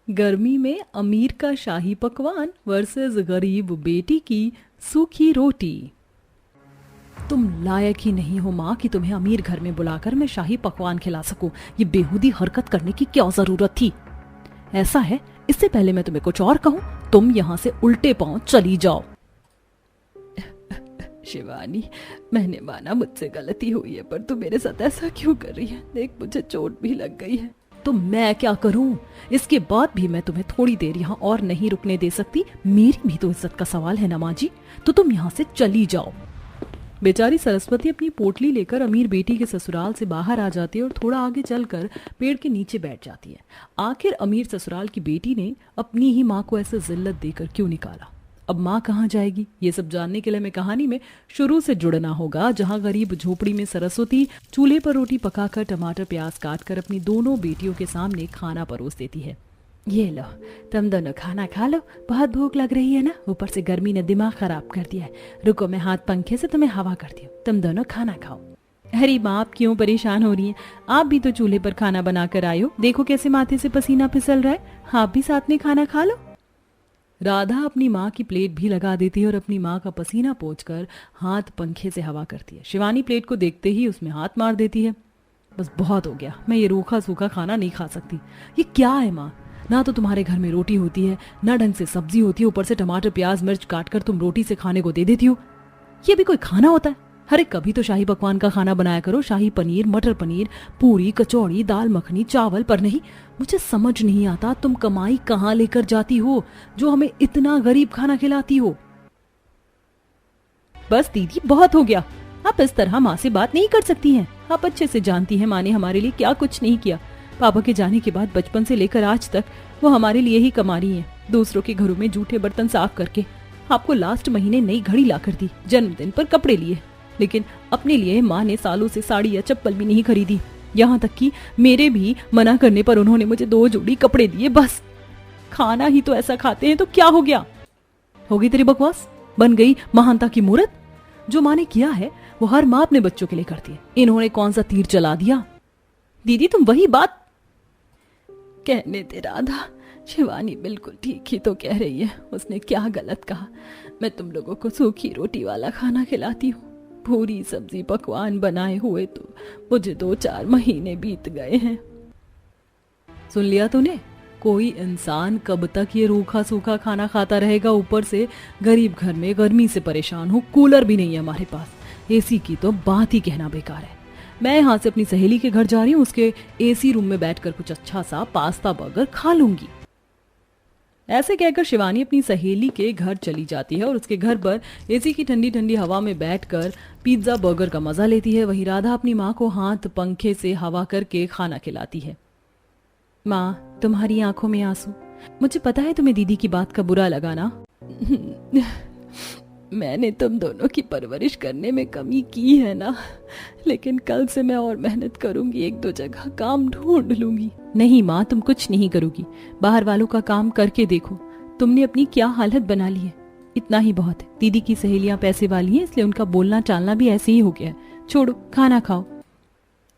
गर्मी में अमीर का शाही पकवान वर्सेस गरीब बेटी की सूखी रोटी। तुम लायक ही नहीं हो माँ कि तुम्हें अमीर घर में बुलाकर मैं शाही पकवान खिला सकूं। ये बेहूदी हरकत करने की क्या जरूरत थी? ऐसा है, इससे पहले मैं तुम्हें कुछ और कहूं, तुम यहाँ से उल्टे पांव चली जाओ। शिवानी, मैंने माना मुझसे गलती हुई है, पर तू मेरे साथ ऐसा क्यों कर रही है? देख, मुझे चोट भी लग गई है। तो मैं क्या करूं? इसके बाद भी मैं तुम्हें थोड़ी देर यहाँ और नहीं रुकने दे सकती। मेरी भी तो इज्जत का सवाल है ना माँ जी, तो तुम यहाँ से चली जाओ। बेचारी सरस्वती अपनी पोटली लेकर अमीर बेटी के ससुराल से बाहर आ जाती है और थोड़ा आगे चलकर पेड़ के नीचे बैठ जाती है। आखिर अमीर ससुराल की बेटी ने अपनी ही माँ को ऐसे जिल्लत देकर क्यों निकाला? अब माँ कहाँ जाएगी, ये सब जानने के लिए हमें कहानी में शुरू से जुड़ना होगा, जहाँ गरीब झोपड़ी में सरस्वती चूल्हे पर रोटी पकाकर टमाटर प्याज काटकर अपनी दोनों बेटियों के सामने खाना परोस देती है। ये लो, तुम दोनों खाना खा लो, बहुत भूख लग रही है ना, ऊपर से गर्मी ने दिमाग खराब कर दिया है। रुको, मैं हाथ पंखे से तुम्हें हवा करती हूँ, तुम दोनों खाना खाओ। अरे माँ, आप क्यों परेशान हो रही हैं? आप भी तो चूल्हे पर खाना बनाकर आए हो, देखो कैसे माथे से पसीना फिसल रहा है। आप भी साथ में खाना खा लो। राधा अपनी माँ की प्लेट भी लगा देती है और अपनी माँ का पसीना पोंछकर हाथ पंखे से हवा करती है। शिवानी प्लेट को देखते ही उसमें हाथ मार देती है। बस बहुत हो गया, मैं ये रूखा सूखा खाना नहीं खा सकती। ये क्या है माँ? ना तो तुम्हारे घर में रोटी होती है, ना ढंग से सब्जी होती है, ऊपर से टमाटर प्याज मिर्च काटकर तुम रोटी से खाने को दे देती हो। ये भी कोई खाना होता है? अरे कभी तो शाही पकवान का खाना बनाया करो, शाही पनीर, मटर पनीर, पूरी, कचौड़ी, दाल मखनी, चावल। पर नहीं, मुझे समझ नहीं आता तुम कमाई कहाँ लेकर जाती हो जो हमें इतना गरीब खाना खिलाती हो। बस दीदी, बहुत हो गया। आप इस तरह माँ से बात नहीं कर सकती हैं। आप अच्छे से जानती हैं माँ ने हमारे लिए क्या कुछ नहीं किया। पापा के जाने के बाद बचपन से लेकर आज तक वो हमारे लिए ही कमा रही हैं, दूसरों के घरों में जूठे बर्तन साफ करके। आपको लास्ट महीने नई घड़ी ला कर दी, जन्मदिन पर कपड़े लिए, लेकिन अपने लिए माँ ने सालों से साड़ी या चप्पल भी नहीं खरीदी। यहाँ तक कि मेरे भी मना करने पर उन्होंने मुझे 2 जोड़ी कपड़े दिए। बस खाना ही तो ऐसा खाते हैं तो क्या हो गया? होगी तेरी बकवास, बन गई महानता की मूर्त। जो माँ ने किया है वो हर माँ अपने बच्चों के लिए करती है। इन्होंने कौन सा तीर चला दिया? दीदी, तुम वही बात कहने दे राधा। शिवानी बिल्कुल ठीक ही तो कह रही है। उसने क्या गलत कहा? मैं तुम लोगों को सूखी रोटी वाला खाना खिलाती हूँ। पूरी सब्जी पकवान बनाए हुए तो मुझे 2-4 महीने बीत गए हैं। सुन लिया तूने? कोई इंसान कब तक ये रूखा सूखा खाना खाता रहेगा? ऊपर से गरीब घर में गर्मी से परेशान हूँ, कूलर भी नहीं है हमारे पास, एसी की तो बात ही कहना बेकार है। मैं यहाँ से अपनी सहेली के घर जा रही हूँ, उसके एसी रूम में बैठकर कुछ अच्छा सा पास्ता बर्गर खा लूंगी। ऐसे कहकर शिवानी अपनी सहेली के घर चली जाती है और उसके घर पर एसी की ठंडी ठंडी हवा में बैठकर पिज्जा बर्गर का मजा लेती है। वहीं राधा अपनी माँ को हाथ पंखे से हवा करके खाना खिलाती है। माँ, तुम्हारी आंखों में आंसू। मुझे पता है तुम्हें दीदी की बात का बुरा लगा ना। मैंने तुम दोनों की परवरिश करने में कमी की है ना, लेकिन कल से मैं और मेहनत करूंगी, 1-2 जगह काम ढूंढ लूंगी। नहीं माँ, तुम कुछ नहीं करोगी। बाहर वालों का काम करके देखो, तुमने अपनी क्या हालत बना ली है। इतना ही बहुत है। दीदी की सहेलियां पैसे वाली हैं, इसलिए उनका बोलना चालना भी ऐसे ही हो गया है। छोड़ो, खाना खाओ।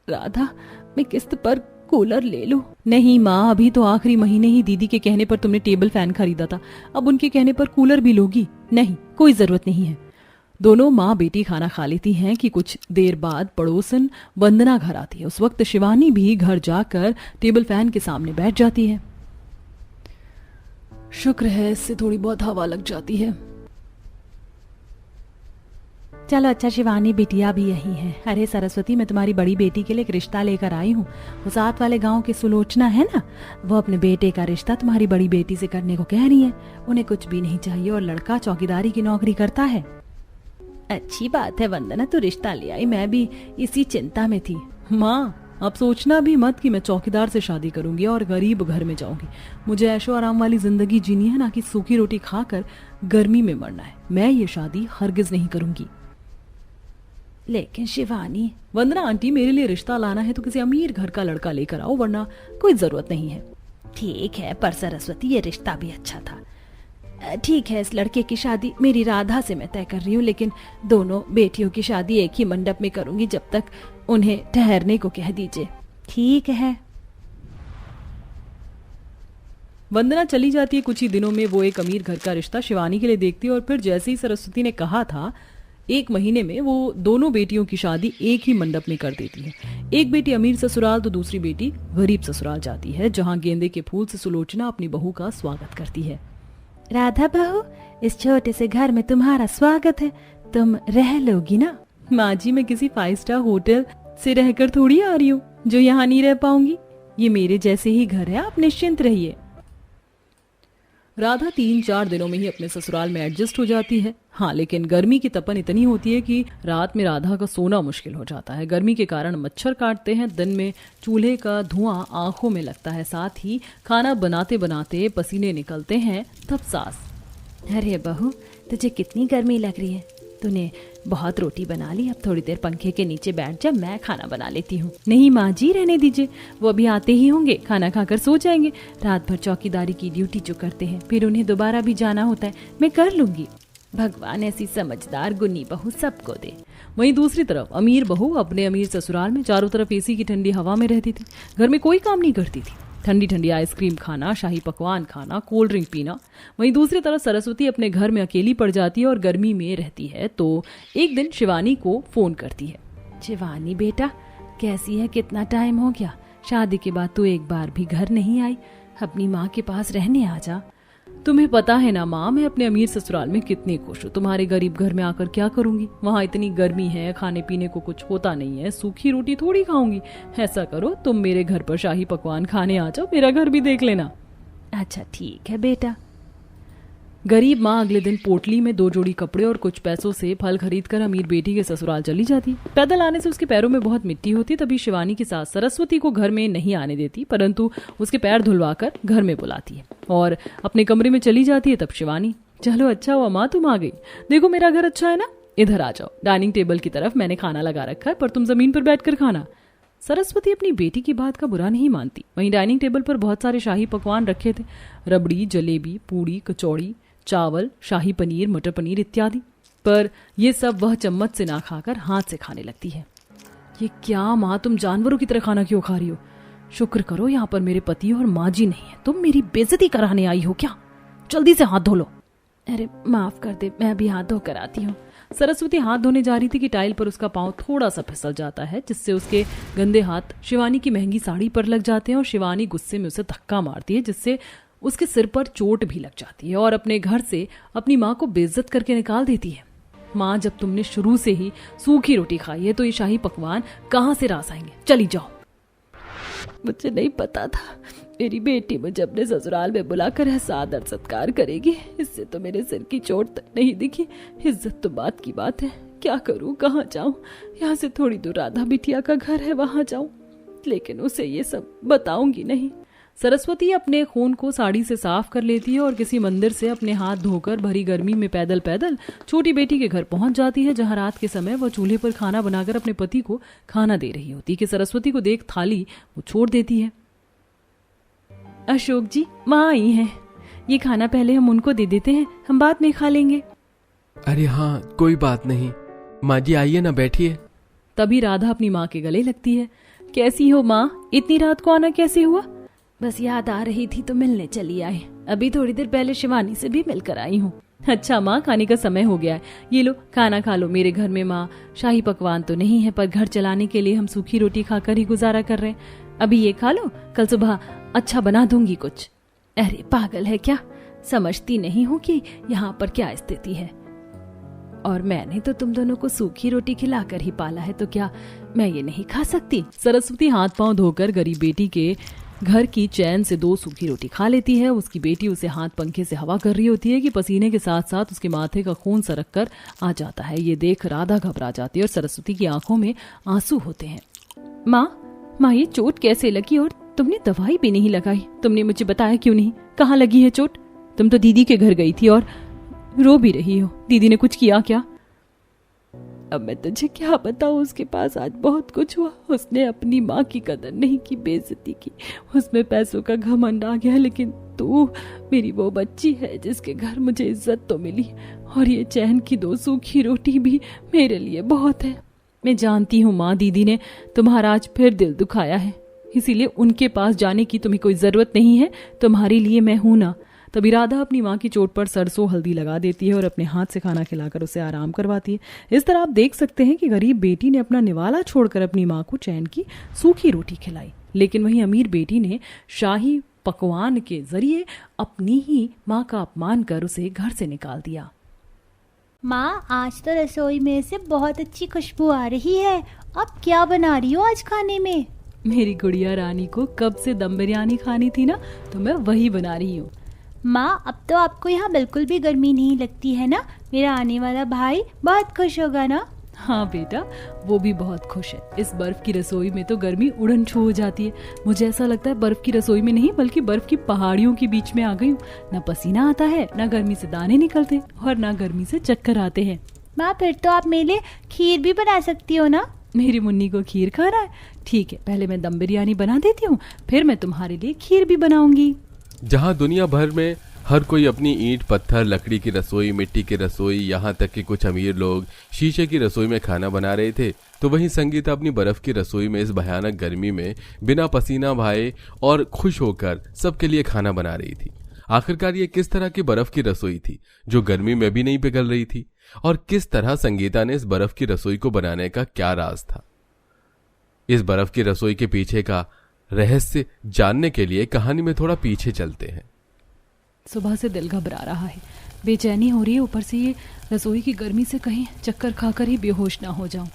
राधा, मैं किस्त पर कूलर ले लूं? नहीं माँ, अभी तो आखिरी महीने ही दीदी के कहने पर तुमने टेबल फैन खरीदा था, अब उनके कहने पर कूलर भी लोगी? नहीं, कोई जरूरत नहीं है। दोनों माँ बेटी खाना खा लेती हैं कि कुछ देर बाद पड़ोसन वंदना घर आती है। उस वक्त शिवानी भी घर जाकर टेबल फैन के सामने बैठ जाती है। शुक्र है इससे थोड़ी बहुत हवा लग जाती है। चलो अच्छा, शिवानी बिटिया भी यही है। अरे सरस्वती, मैं तुम्हारी बड़ी बेटी के लिए एक रिश्ता लेकर आई हूँ। वो साथ वाले गांव की सुलोचना है ना, वो अपने बेटे का रिश्ता तुम्हारी बड़ी बेटी से करने को कह रही है। उन्हें कुछ भी नहीं चाहिए और लड़का चौकीदारी की नौकरी करता है। अच्छी बात है वंदना, तू रिश्ता ले आई, मैं भी इसी चिंता में थी। माँ, अब सोचना भी मत कि मैं चौकीदार से शादी करूंगी और गरीब घर में जाऊंगी। मुझे ऐशो आराम वाली जिंदगी जीनी है, ना कि सूखी रोटी खाकर गर्मी में मरना है। मैं ये शादी हरगिज नहीं करूंगी। लेकिन शिवानी। वंदना आंटी, मेरे लिए रिश्ता लाना है तो किसी अमीर घर का लड़का लेकर आओ, वरना कोई जरूरत नहीं है। ठीक है, पर सरस्वती ये रिश्ता भी अच्छा था। ठीक है, इस लड़के की शादी मेरी राधा से मैं तय कर रही हूँ, लेकिन दोनों बेटियों की शादी एक ही मंडप में करूंगी, जब तक उन्हें ठहरने को कह दीजिए। ठीक है। वंदना चली जाती है। कुछ ही दिनों में वो एक अमीर घर का रिश्ता शिवानी के लिए देखती है और फिर जैसे ही सरस्वती ने कहा था 1 महीने में वो दोनों बेटियों की शादी एक ही मंडप में कर देती है। एक बेटी अमीर ससुराल तो दूसरी बेटी गरीब ससुराल जाती है, जहाँ गेंदे के फूल से सुलोचना अपनी बहू का स्वागत करती है। राधा बहू, इस छोटे से घर में तुम्हारा स्वागत है, तुम रह लोगी ना? माँ जी, मैं किसी 5 स्टार होटल से रहकर थोड़ी आ रही हूँ जो यहाँ नहीं रह पाऊंगी। ये मेरे जैसे ही घर है, आप निश्चिंत रहिए। राधा 3-4 दिनों में ही अपने ससुराल में एडजस्ट हो जाती है। हाँ, लेकिन गर्मी की तपन इतनी होती है कि रात में राधा का सोना मुश्किल हो जाता है। गर्मी के कारण मच्छर काटते हैं, दिन में चूल्हे का धुआं आंखों में लगता है, साथ ही खाना बनाते बनाते पसीने निकलते हैं। तब सास, अरे बहू, तुझे कितनी गर्मी लग रही है? तूने बहुत रोटी बना ली, अब थोड़ी देर पंखे के नीचे बैठ जा, मैं खाना बना लेती हूँ। नहीं माँ जी, रहने दीजिए, वो अभी आते ही होंगे, खाना खाकर सो जाएंगे। रात भर चौकीदारी की ड्यूटी जो करते हैं, फिर उन्हें दोबारा भी जाना होता है, मैं कर लूंगी। भगवान ऐसी समझदार गुनी बहू सबको दे। वहीं दूसरी तरफ अमीर बहू अपने अमीर ससुराल में चारों तरफ एसी की ठंडी हवा में रहती थी। घर में कोई काम नहीं करती थी। ठंडी ठंडी आइसक्रीम खाना, शाही पकवान खाना, कोल्ड ड्रिंक पीना। वहीं दूसरी तरफ सरस्वती अपने घर में अकेली पड़ जाती है और गर्मी में रहती है। तो एक दिन शिवानी को फोन करती है। शिवानी बेटा, कैसी है? कितना टाइम हो गया, शादी के बाद तू एक बार भी घर नहीं आई, अपनी माँ के पास रहने आ जा। तुम्हें पता है ना माँ, मैं अपने अमीर ससुराल में कितनी खुश हूँ। तुम्हारे गरीब घर में आकर क्या करूंगी? वहाँ इतनी गर्मी है, खाने पीने को कुछ होता नहीं है, सूखी रोटी थोड़ी खाऊंगी। ऐसा करो, तुम मेरे घर पर शाही पकवान खाने आ जाओ, मेरा घर भी देख लेना। अच्छा ठीक है बेटा। गरीब माँ अगले दिन पोटली में 2 जोड़ी कपड़े और कुछ पैसों से फल खरीदकर अमीर बेटी के ससुराल चली जाती। पैदल आने से उसके पैरों में बहुत मिट्टी होती। तभी शिवानी की सास सरस्वती को घर में नहीं आने देती, परंतु उसके पैर धुलवाकर घर में बुलाती है और अपने कमरे में चली जाती है। तब शिवानी, चलो अच्छा हुआ माँ तुम आ गई, देखो मेरा घर अच्छा है ना, इधर आ जाओ, डाइनिंग टेबल की तरफ मैंने खाना लगा रखा है, पर तुम जमीन पर बैठकर खाना। सरस्वती अपनी बेटी की बात का बुरा नहीं मानती। वहीं डाइनिंग टेबल पर बहुत सारे शाही पकवान रखे थे, रबड़ी, जलेबी, पूड़ी, कचौड़ी, चावल, शाही पनीर, मटर पनीर इत्यादि। पर ये सब वह चम्मच से ना खाकर हाथ से खाने लगती है। ये क्या माँ, तुम जानवरों की तरह खाना क्यों खा रही हो? शुक्र करो यहाँ पर मेरे पति और माँ जी नहीं है, तुम मेरी बेइज्जती कराने आई हो क्या? जल्दी से हाथ धो लो। अरे माफ कर दे, मैं अभी हाथ धोकर आती हूँ। सरस्वती हाथ धोने जा रही थी कि टाइल पर उसका पांव थोड़ा सा फिसल जाता है, जिससे उसके गंदे हाथ शिवानी की महंगी साड़ी पर लग जाते हैं और शिवानी गुस्से में उसे धक्का मारती है, जिससे उसके सिर पर चोट भी लग जाती है और अपने घर से अपनी माँ को बेइज्जत करके निकाल देती है। माँ, जब तुमने शुरू से ही सूखी रोटी खाई है तो ये शाही पकवान कहाँ से रास आएंगे? चली जाओ। मुझे नहीं पता था मेरी बेटी मुझे अपने ससुराल में बुलाकर ऐसा आदर सत्कार करेगी। इससे तो मेरे सिर की चोट तक नहीं दिखी। इज्जत तो बात की बात है, क्या करूं, कहाँ जाऊं? यहाँ से थोड़ी दूर राधा बिटिया का घर है, वहां जाऊं, लेकिन उसे ये सब बताऊंगी नहीं। सरस्वती अपने खून को साड़ी से साफ कर लेती है और किसी मंदिर से अपने हाथ धोकर भरी गर्मी में पैदल पैदल छोटी बेटी के घर पहुंच जाती है, जहां रात के समय वह चूल्हे पर खाना बनाकर अपने पति को खाना दे रही होती है कि सरस्वती को देख थाली वो छोड़ देती है। अशोक जी, माँ आई हैं, ये खाना पहले हम उनको दे देते हैं, हम बाद में खा लेंगे। अरे हाँ, कोई बात नहीं, माँ जी आइए ना, बैठिए। तभी राधा अपनी माँ के गले लगती है। कैसी हो माँ, इतनी रात को आना कैसे हुआ? बस याद आ रही थी तो मिलने चली आई, अभी थोड़ी देर पहले शिवानी से भी मिलकर आई हूँ। अच्छा माँ, खाने का समय हो गया है, ये लो खाना खा लो। मेरे घर में माँ शाही पकवान तो नहीं है, पर घर चलाने के लिए हम सूखी रोटी खाकर ही गुजारा कर रहे हैं। अभी ये खा लो, कल सुबह अच्छा बना दूंगी कुछ। अरे पागल है क्या, समझती नहीं हूँ कि यहाँ पर क्या स्थिति है? और मैंने तो तुम दोनों को सूखी रोटी खिलाकर ही पाला है, तो क्या मैं ये नहीं खा सकती? सरस्वती हाथ पांव धोकर गरीब बेटी के घर की चैन से 2 सूखी रोटी खा लेती है। उसकी बेटी उसे हाथ पंखे से हवा कर रही होती है कि पसीने के साथ साथ उसके माथे का खून सरक कर आ जाता है। ये देख राधा घबरा जाती है और सरस्वती की आंखों में आंसू होते हैं। माँ, ये चोट कैसे लगी और तुमने दवाई भी नहीं लगाई? तुमने मुझे बताया क्यों नहीं? कहाँ लगी है चोट? तुम तो दीदी के घर गई थी और रो भी रही हो। दीदी ने कुछ किया क्या? अब मैं तुझे क्या बताऊं, उसके पास आज बहुत कुछ हुआ। उसने अपनी माँ की कदर नहीं की, बेइज्जती की, उसमें पैसों का घमंड आ गया। लेकिन तू मेरी वो बच्ची है जिसके घर मुझे इज्जत तो मिली, और ये चैन की 2 सूखी रोटी भी मेरे लिए बहुत है। मैं जानती हूँ माँ, दीदी ने तुम्हारा आज फिर दिल दुखाया है, इसीलिए उनके पास जाने की तुम्हें कोई जरूरत नहीं है, तुम्हारे लिए मैं हूं ना। तभी राधा अपनी माँ की चोट पर सरसों हल्दी लगा देती है और अपने हाथ से खाना खिलाकर उसे आराम करवाती है। इस तरह आप देख सकते हैं कि गरीब बेटी ने अपना निवाला छोड़कर अपनी माँ को चैन की सूखी रोटी खिलाई, लेकिन वहीं अमीर बेटी ने शाही पकवान के जरिए अपनी ही माँ का अपमान कर उसे घर से निकाल दिया। माँ, आज तो रसोई में से बहुत अच्छी खुशबू आ रही है। अब क्या बना रही हो आज खाने में? मेरी गुड़िया रानी को कब से दम बिरयानी खानी थी ना, तो मैं वही बना रही हूँ। माँ, अब तो आपको यहाँ बिल्कुल भी गर्मी नहीं लगती है ना? मेरा आने वाला भाई बहुत खुश होगा ना? हाँ बेटा, वो भी बहुत खुश है। इस बर्फ की रसोई में तो गर्मी उड़न छू हो जाती है। मुझे ऐसा लगता है बर्फ की रसोई में नहीं बल्कि बर्फ की पहाड़ियों के बीच में आ गई हूँ। न पसीना आता है, न गर्मी से दाने निकलते और न गर्मी से चक्कर आते हैं। माँ, फिर तो आप मेरे लिए खीर भी बना सकती हो ना? मेरी मुन्नी को खीर खाना है? ठीक है, पहले मैं दम बिरयानी बना देती हूँ, फिर मैं तुम्हारे लिए खीर भी बनाऊंगी। जहाँ दुनिया भर में हर कोई अपनी ईंट पत्थर लकड़ी की रसोई मिट्टी की रसोई यहाँ तक कि कुछ अमीर लोग शीशे की रसोई में खाना बना रहे थे, तो वहीं संगीता अपनी बर्फ की रसोई में इस भयानक गर्मी में बिना पसीना बहाए और खुश होकर सबके लिए खाना बना रही थी। आखिरकार ये किस तरह की बर्फ की रसोई थी जो गर्मी में भी नहीं पिघल रही थी, और किस तरह संगीता ने इस बर्फ की रसोई को बनाने का क्या राज था? इस बर्फ की रसोई के पीछे का रहस्य जानने के लिए कहानी में थोड़ा पीछे चलते हैं। सुबह से दिल घबरा रहा है, बेचैनी हो रही है, ऊपर से ये रसोई की गर्मी से कहीं चक्कर खाकर ही बेहोश ना हो जाऊं।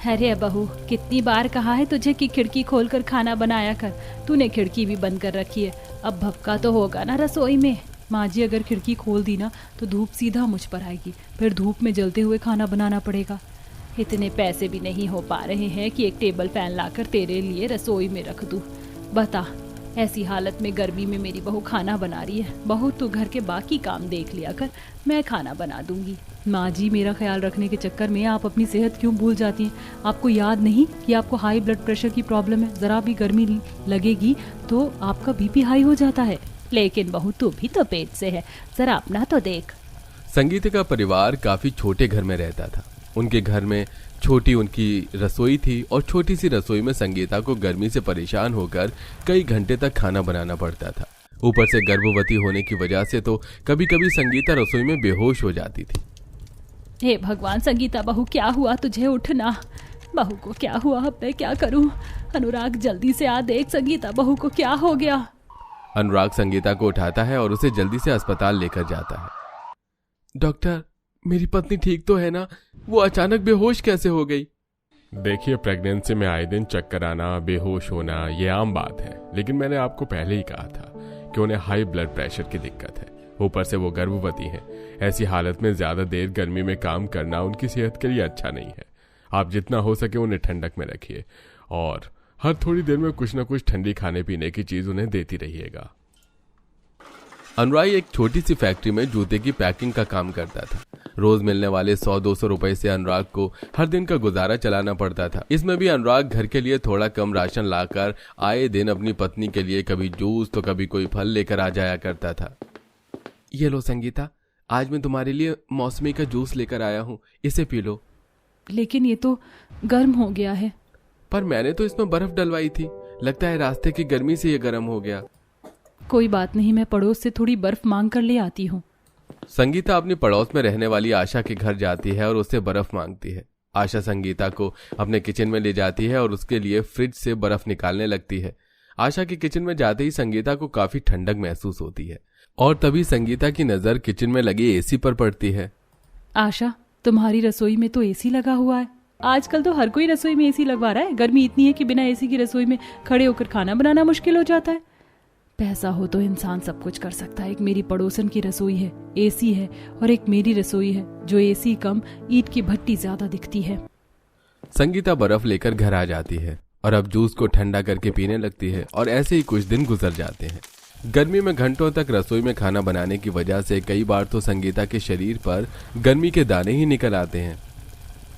अरे बहू, कितनी बार कहा है तुझे कि खिड़की खोलकर खाना बनाया कर। तूने खिड़की भी बंद कर रखी है। अब भपका तो होगा ना रसोई में। माँ जी, अगर खिड़की खोल दी ना तो धूप सीधा मुझ पर आएगी, फिर धूप में जलते हुए खाना बनाना पड़ेगा। इतने पैसे भी नहीं हो पा रहे हैं कि एक टेबल फैन लाकर तेरे लिए रसोई में रख दूं। बता, ऐसी हालत में गर्मी में मेरी बहू खाना बना रही है। बहू, तू घर के बाकी काम देख लिया कर, मैं खाना बना दूंगी। माँ जी, मेरा ख्याल रखने के चक्कर में आप अपनी सेहत क्यों भूल जाती हैं? आपको याद नहीं कि आपको हाई ब्लड प्रेशर की प्रॉब्लम है? जरा भी गर्मी लगेगी तो आपका बीपी हाई हो जाता है। लेकिन बहू, तू भी तो पेट से है, जरा अपना तो देख। संगीता का परिवार काफी छोटे घर में रहता था। उनके घर में छोटी उनकी रसोई थी और छोटी सी रसोई में संगीता को गर्मी से परेशान होकर कई घंटे तक खाना बनाना पड़ता था। ऊपर से गर्भवती होने की वजह से तो कभी कभी संगीता रसोई में बेहोश हो जाती थी। हे भगवान, संगीता बहू, क्या हुआ तुझे? उठना। बहू को क्या हुआ? अब मैं क्या करूं? अनुराग, जल्दी से आ देख, संगीता बहू को क्या हो गया। अनुराग संगीता को उठाता है और उसे जल्दी से अस्पताल लेकर जाता है। डॉक्टर, मेरी पत्नी ठीक तो है ना? वो अचानक बेहोश कैसे हो गई? देखिए, प्रेगनेंसी में आए दिन चक्कर आना, बेहोश होना ये आम बात है, लेकिन मैंने आपको पहले ही कहा था कि उन्हें हाई ब्लड प्रेशर की दिक्कत है। ऊपर से वो गर्भवती है। ऐसी हालत में ज्यादा देर गर्मी में काम करना उनकी सेहत के लिए अच्छा नहीं है। आप जितना हो सके उन्हें ठंडक में रखिए और हर थोड़ी देर में कुछ न कुछ ठंडी खाने पीने की चीज उन्हें देती रहिएगा। अनुराग एक छोटी सी फैक्ट्री में जूते की पैकिंग का काम करता था। रोज मिलने वाले 100-200 रुपए से अनुराग को हर दिन का गुजारा चलाना पड़ता था। इसमें भी अनुराग घर के लिए थोड़ा कम राशन लाकर आए दिन अपनी पत्नी के लिए कभी जूस तो कभी कोई फल लेकर आ जाया करता था। ये लो संगीता, आज मैं तुम्हारे लिए मौसमी का जूस लेकर आया हूँ, इसे पी लो। लेकिन ये तो गर्म हो गया है। पर मैंने तो इसमें बर्फ डलवाई थी, लगता है रास्ते की गर्मी से ये गर्म हो गया। कोई बात नहीं, मैं पड़ोस से थोड़ी बर्फ मांग कर ले आती हूँ। संगीता अपनी पड़ोस में रहने वाली आशा के घर जाती है और उससे बर्फ मांगती है। आशा संगीता को अपने किचन में ले जाती है और उसके लिए फ्रिज से बर्फ निकालने लगती है। आशा के किचन में जाते ही संगीता को काफी ठंडक महसूस होती है और तभी संगीता की नजर किचन में लगे एसी पर पड़ती है। आशा, तुम्हारी रसोई में तो एसी लगा हुआ है। आजकल तो हर कोई रसोई में एसी लगवा रहा है। गर्मी इतनी है कि बिना एसी की रसोई में खड़े होकर खाना बनाना मुश्किल हो जाता है। पैसा हो तो इंसान सब कुछ कर सकता है। एक मेरी पड़ोसन की रसोई है, एसी है, और एक मेरी रसोई है जो एसी कम ईंट की भट्टी ज्यादा दिखती है। संगीता बर्फ लेकर घर आ जाती है और अब जूस को ठंडा करके पीने लगती है और ऐसे ही कुछ दिन गुजर जाते हैं। गर्मी में घंटों तक रसोई में खाना बनाने की वजह से कई बार तो संगीता के शरीर पर गर्मी के दाने ही निकल आते हैं।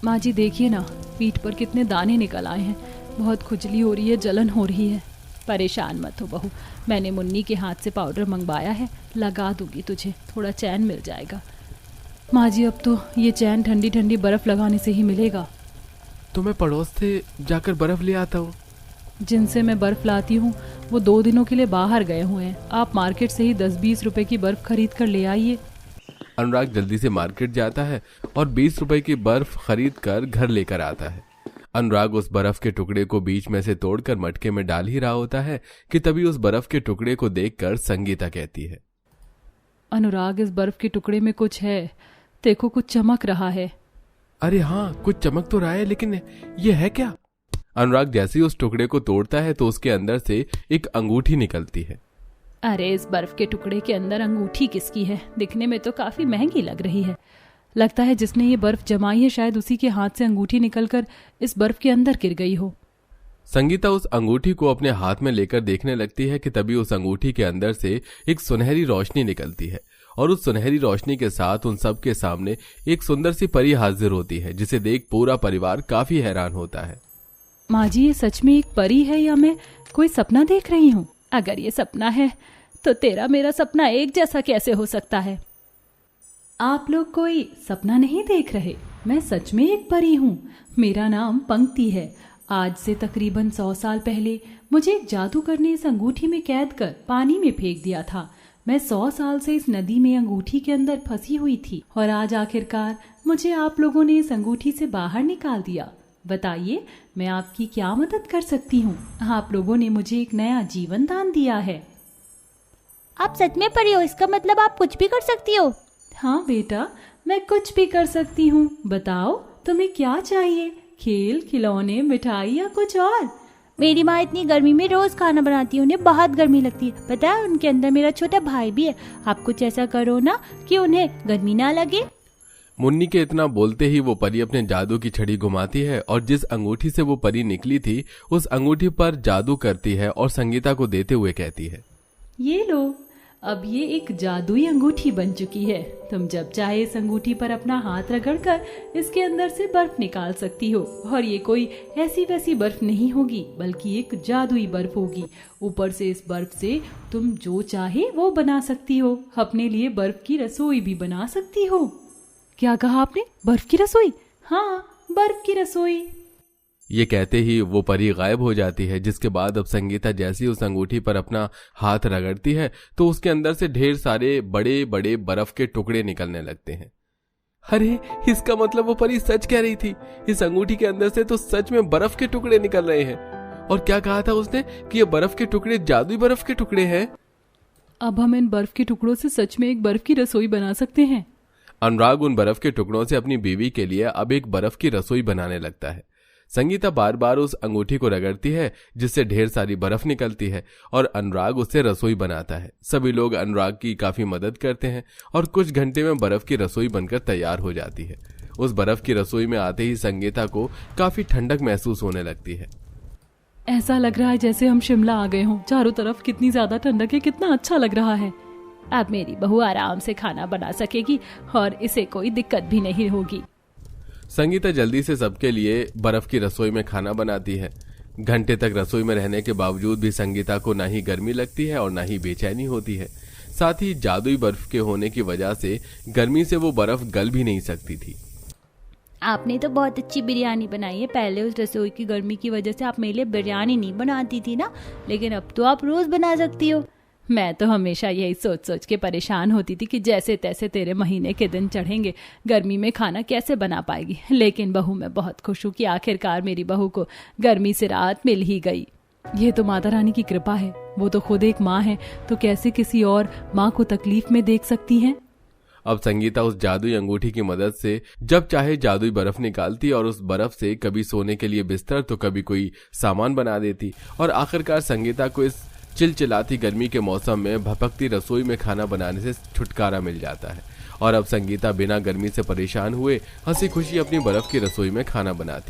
माँ जी देखिए ना, पीठ पर कितने दाने निकल आए हैं। बहुत खुजली हो रही है, जलन हो रही है। परेशान मत हो बहू, मैंने मुन्नी के हाथ से पाउडर मंगवाया है, लगा दूंगी तुझे, थोड़ा चैन मिल जाएगा। माँ जी, अब तो ये चैन ठंडी ठंडी बर्फ लगाने से ही मिलेगा। तो मैं पड़ोस से जाकर बर्फ ले आता हूँ। जिनसे मैं बर्फ लाती हूँ वो 2 दिनों के लिए बाहर गए हुए हैं। आप मार्केट से ही 10-20 रुपए की बर्फ खरीद कर ले आइए। अनुराग जल्दी से मार्केट जाता है और 20 रुपए की बर्फ खरीद कर घर लेकर आता है। अनुराग उस बर्फ के टुकड़े को बीच में से तोड़कर मटके में डाल ही रहा होता है कि तभी उस बर्फ के टुकड़े को देखकर संगीता कहती है, अनुराग, इस बर्फ के टुकड़े में कुछ है, देखो कुछ चमक रहा है। अरे हाँ, कुछ चमक तो रहा है, लेकिन ये है क्या? अनुराग जैसे ही उस टुकड़े को तोड़ता है तो उसके अंदर से एक अंगूठी निकलती है। अरे इस बर्फ के टुकड़े के अंदर अंगूठी किसकी है? दिखने में तो काफी महंगी लग रही है। लगता है जिसने ये बर्फ जमाई है शायद उसी के हाथ से अंगूठी निकलकर इस बर्फ के अंदर गिर गई हो। संगीता उस अंगूठी को अपने हाथ में लेकर देखने लगती है कि तभी उस अंगूठी के अंदर से एक सुनहरी रोशनी निकलती है और उस सुनहरी रोशनी के साथ उन सब के सामने एक सुंदर सी परी हाजिर होती है, जिसे देख पूरा परिवार काफी हैरान होता है। माँ जी, ये सच में एक परी है या मैं कोई सपना देख रही हूँ? अगर ये सपना है तो तेरा मेरा सपना एक जैसा कैसे हो सकता है? आप लोग कोई सपना नहीं देख रहे, मैं सच में एक परी हूँ। मेरा नाम पंक्ति है। आज से तकरीबन 100 साल पहले मुझे एक जादूगर ने इस अंगूठी में कैद कर पानी में फेंक दिया था। मैं 100 साल से इस नदी में अंगूठी के अंदर फंसी हुई थी और आज आखिरकार मुझे आप लोगों ने इस अंगूठी से बाहर निकाल दिया। बताइए, मैं आपकी क्या मदद कर सकती हूँ? आप लोगों ने मुझे एक नया जीवन दान दिया है। आप सच में परी हो, इसका मतलब आप कुछ भी कर सकती हो। हाँ बेटा, मैं कुछ भी कर सकती हूँ। बताओ तुम्हें क्या चाहिए? खेल, खिलौने, मिठाई या कुछ और? मेरी माँ इतनी गर्मी में रोज खाना बनाती है, उन्हें बहुत गर्मी लगती है। पता है, उनके अंदर मेरा छोटा भाई भी है। आप कुछ ऐसा करो ना कि उन्हें गर्मी ना लगे। मुन्नी के इतना बोलते ही वो परी अपने जादू की छड़ी घुमाती है और जिस अंगूठी से वो परी निकली थी उस अंगूठी पर जादू करती है और संगीता को देते हुए कहती है, ये लो, अब ये एक जादुई अंगूठी बन चुकी है। तुम जब चाहे इस अंगूठी पर अपना हाथ रगड़कर इसके अंदर से बर्फ निकाल सकती हो। और ये कोई ऐसी वैसी बर्फ नहीं होगी, बल्कि एक जादुई बर्फ होगी। ऊपर से इस बर्फ से तुम जो चाहे वो बना सकती हो। अपने लिए बर्फ की रसोई भी बना सकती हो। क्या कहा आपने? बर्फ की रसोई? हाँ, बर्फ की रसोई। ये कहते ही वो परी गायब हो जाती है, जिसके बाद अब संगीता जैसी उस अंगूठी पर अपना हाथ रगड़ती है तो उसके अंदर से ढेर सारे बड़े बड़े बर्फ के टुकड़े निकलने लगते हैं। अरे, इसका मतलब वो परी सच कह रही थी। इस अंगूठी के अंदर से तो सच में बर्फ के टुकड़े निकल रहे हैं। और क्या कहा था उसने कि ये बर्फ के टुकड़े जादुई बर्फ के टुकड़े हैं। अब हम इन बर्फ के टुकड़ों से सच में एक बर्फ की रसोई बना सकते हैं। अनुराग उन बर्फ के टुकड़ों से अपनी बीवी के लिए अब एक बर्फ की रसोई बनाने लगता है। संगीता बार बार उस अंगूठी को रगड़ती है जिससे ढेर सारी बर्फ निकलती है और अनुराग उससे रसोई बनाता है। सभी लोग अनुराग की काफी मदद करते हैं और कुछ घंटे में बर्फ की रसोई बनकर तैयार हो जाती है। उस बर्फ की रसोई में आते ही संगीता को काफी ठंडक महसूस होने लगती है। ऐसा लग रहा है जैसे हम शिमला आ गए हों। चारों तरफ कितनी ज्यादा ठंडक है, कितना अच्छा लग रहा है। अब मेरी बहू आराम से खाना बना सकेगी और इसे कोई दिक्कत भी नहीं होगी। संगीता जल्दी से सबके लिए बर्फ की रसोई में खाना बनाती है। घंटे तक रसोई में रहने के बावजूद भी संगीता को ना ही गर्मी लगती है और ना ही बेचैनी होती है। साथ ही जादुई बर्फ के होने की वजह से गर्मी से वो बर्फ गल भी नहीं सकती थी। आपने तो बहुत अच्छी बिरयानी बनाई है। पहले उस रसोई की गर्मी की वजह से आप मेरे लिए बिरयानी नहीं बनाती थी ना, लेकिन अब तो आप रोज बना सकती हो। मैं तो हमेशा यही सोच सोच के परेशान होती थी कि जैसे तैसे तेरे महीने के दिन चढ़ेंगे, गर्मी में खाना कैसे बना पाएगी। लेकिन बहू, मैं बहुत खुश हूँ कि आखिरकार मेरी बहू को गर्मी से राहत मिल ही गई। ये तो माता रानी की कृपा है। वो तो खुद एक माँ है, तो कैसे किसी और माँ को तकलीफ में देख सकती हैं। अब संगीता उस जादुई अंगूठी की मदद से जब चाहे जादुई बर्फ निकालती और उस बर्फ से कभी सोने के लिए बिस्तर तो कभी कोई सामान बना देती और आखिरकार संगीता को इस चिलचिलाती गर्मी के मौसम में भपकती रसोई में खाना बनाने से छुटकारा मिल जाता है। और अब संगीता बिना गर्मी से परेशान हुए हंसी खुशी अपनी बर्फ की रसोई में खाना बनाती